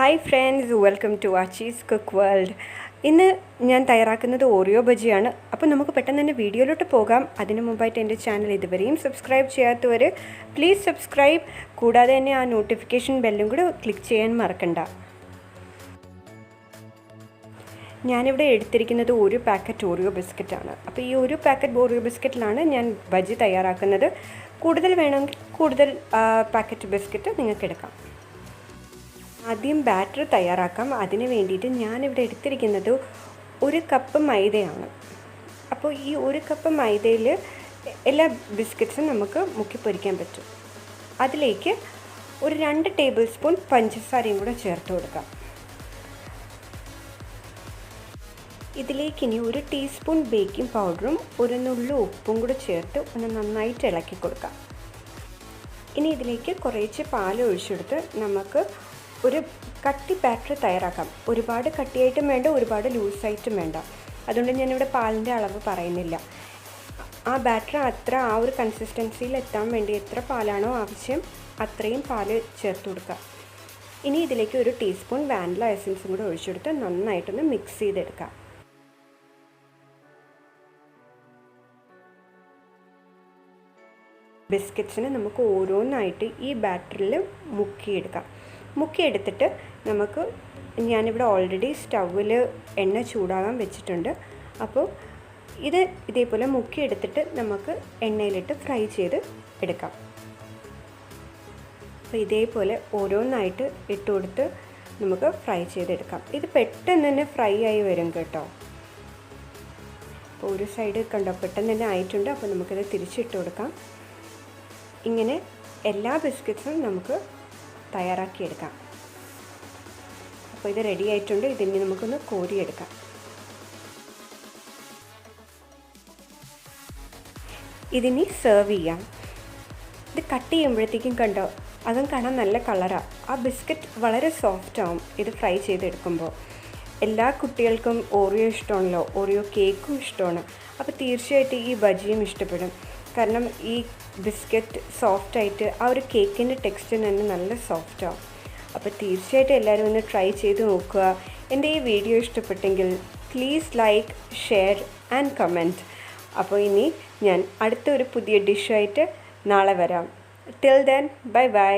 Hi friends, welcome to Aachi's scookworld. ഇന്ന് ഞാൻ തയ്യാറാക്കുന്നത് ഓറിയോ ബജിയാണ്. അപ്പോൾ നമുക്ക് പെട്ടെന്ന് തന്നെ വീഡിയോയിലോട്ട് പോകാം. അതിനു മുമ്പായിട്ട് എൻ്റെ ചാനൽ ഇതുവരെയും സബ്സ്ക്രൈബ് ചെയ്യാത്തവർ പ്ലീസ് സബ്സ്ക്രൈബ്, കൂടാതെ തന്നെ ആ നോട്ടിഫിക്കേഷൻ ബെല്ലും കൂടെ ക്ലിക്ക് ചെയ്യാൻ മറക്കണ്ട. ഞാനിവിടെ എടുത്തിരിക്കുന്നത് ഒരു പാക്കറ്റ് ഓറിയോ ബിസ്ക്കറ്റാണ്. അപ്പോൾ ഈ ഒരു പാക്കറ്റ് ഓറിയോ ബിസ്ക്കറ്റിലാണ് ഞാൻ ബജി തയ്യാറാക്കുന്നത്. കൂടുതൽ വേണമെങ്കിൽ കൂടുതൽ പാക്കറ്റ് ബിസ്ക്കറ്റ് നിങ്ങൾക്ക് എടുക്കാം. ആദ്യം ബാറ്റർ തയ്യാറാക്കാം. അതിന് വേണ്ടിയിട്ട് ഞാനിവിടെ എടുത്തിരിക്കുന്നത് 1 കപ്പ് മൈദയാണ്. അപ്പോൾ ഈ 1 കപ്പ് മൈദയിൽ എല്ലാ ബിസ്ക്കറ്റ്സും നമുക്ക് മുക്കി പൊരിക്കാൻ പറ്റും. അതിലേക്ക് ഒരു 2 ടേബിൾ സ്പൂൺ പഞ്ചസാരയും കൂടെ ചേർത്ത് കൊടുക്കാം. ഇതിലേക്ക് ഇനി 1 ടീസ്പൂൺ ബേക്കിംഗ് പൗഡറും 1 നുള്ളു ഉപ്പും കൂടെ ചേർത്ത് ഒന്ന് നന്നായിട്ട് ഇളക്കി കൊടുക്കാം. ഇനി ഇതിലേക്ക് കുറേശ്ശെ പാൽ ഒഴിച്ചെടുത്ത് നമുക്ക് ഒരു കട്ടി ബാറ്റർ തയ്യാറാക്കാം. ഒരുപാട് കട്ടിയായിട്ടും വേണ്ട, ഒരുപാട് ലൂസായിട്ടും വേണ്ട. അതുകൊണ്ട് ഞാനിവിടെ പാലിൻ്റെ അളവ് പറയുന്നില്ല. ആ ബാറ്റർ ആ ഒരു കൺസിസ്റ്റൻസിയിൽ എത്താൻ വേണ്ടി എത്ര പാലാണോ ആവശ്യം അത്രയും പാൽ ചേർത്ത് കൊടുക്കുക. ഇനി ഇതിലേക്ക് 1 ടീസ്പൂൺ വാനില എസൻസും കൂടെ ഒഴിച്ചെടുത്ത് നന്നായിട്ടൊന്ന് മിക്സ് ചെയ്തെടുക്കാം. ബിസ്ക്കറ്റ്സിന് നമുക്ക് ഓരോന്നായിട്ട് ഈ ബാറ്ററിൽ മുക്കിയെടുത്തിട്ട് നമുക്ക് ഞാനിവിടെ ഓൾറെഡി സ്റ്റൗവിൽ എണ്ണ ചൂടാകാൻ വെച്ചിട്ടുണ്ട്. അപ്പോൾ ഇതേപോലെ മുക്കിയെടുത്തിട്ട് നമുക്ക് എണ്ണയിലിട്ട് ഫ്രൈ ചെയ്ത് എടുക്കാം. അപ്പോൾ ഇതേപോലെ ഓരോന്നായിട്ട് ഇട്ട് കൊടുത്ത് നമുക്ക് ഫ്രൈ ചെയ്തെടുക്കാം. ഇത് പെട്ടെന്ന് തന്നെ ഫ്രൈ ആയി വരും കേട്ടോ. അപ്പോൾ ഒരു സൈഡ് കണ്ടോ പെട്ടെന്ന് തന്നെ ആയിട്ടുണ്ട്. അപ്പോൾ നമുക്കിത് തിരിച്ചിട്ട് കൊടുക്കാം. ഇങ്ങനെ എല്ലാ ബിസ്ക്കറ്റ്സും നമുക്ക് തയ്യാറാക്കിയെടുക്കാം. അപ്പോൾ ഇത് റെഡി ആയിട്ടുണ്ട്. ഇതിനി നമുക്കൊന്ന് കോരിയെടുക്കാം. ഇതിനി സെർവ് ചെയ്യാം. ഇത് കട്ട് ചെയ്യുമ്പോഴത്തേക്കും കണ്ടോ അതും കാണാൻ നല്ല കളറാണ്. ആ ബിസ്ക്കറ്റ് വളരെ സോഫ്റ്റ് ആവും ഇത് ഫ്രൈ ചെയ്തെടുക്കുമ്പോൾ. എല്ലാ കുട്ടികൾക്കും ഓറിയോ ഇഷ്ടമാണല്ലോ, ഓറിയോ കേക്കും ഇഷ്ടമാണ്. അപ്പോൾ തീർച്ചയായിട്ടും ഈ ബജിയും ഇഷ്ടപ്പെടും. കാരണം ഈ ബിസ്ക്കറ്റ് സോഫ്റ്റായിട്ട് ആ ഒരു കേക്കിൻ്റെ ടെക്സ്ചർ തന്നെ നല്ല സോഫ്റ്റാവും. അപ്പോൾ തീർച്ചയായിട്ടും എല്ലാവരും ഒന്ന് ട്രൈ ചെയ്ത് നോക്കുക. എൻ്റെ ഈ വീഡിയോ ഇഷ്ടപ്പെട്ടെങ്കിൽ please like, share and comment. അപ്പോൾ ഇനി ഞാൻ അടുത്തൊരു പുതിയ ഡിഷായിട്ട് നാളെ വരാം. Till then bye bye.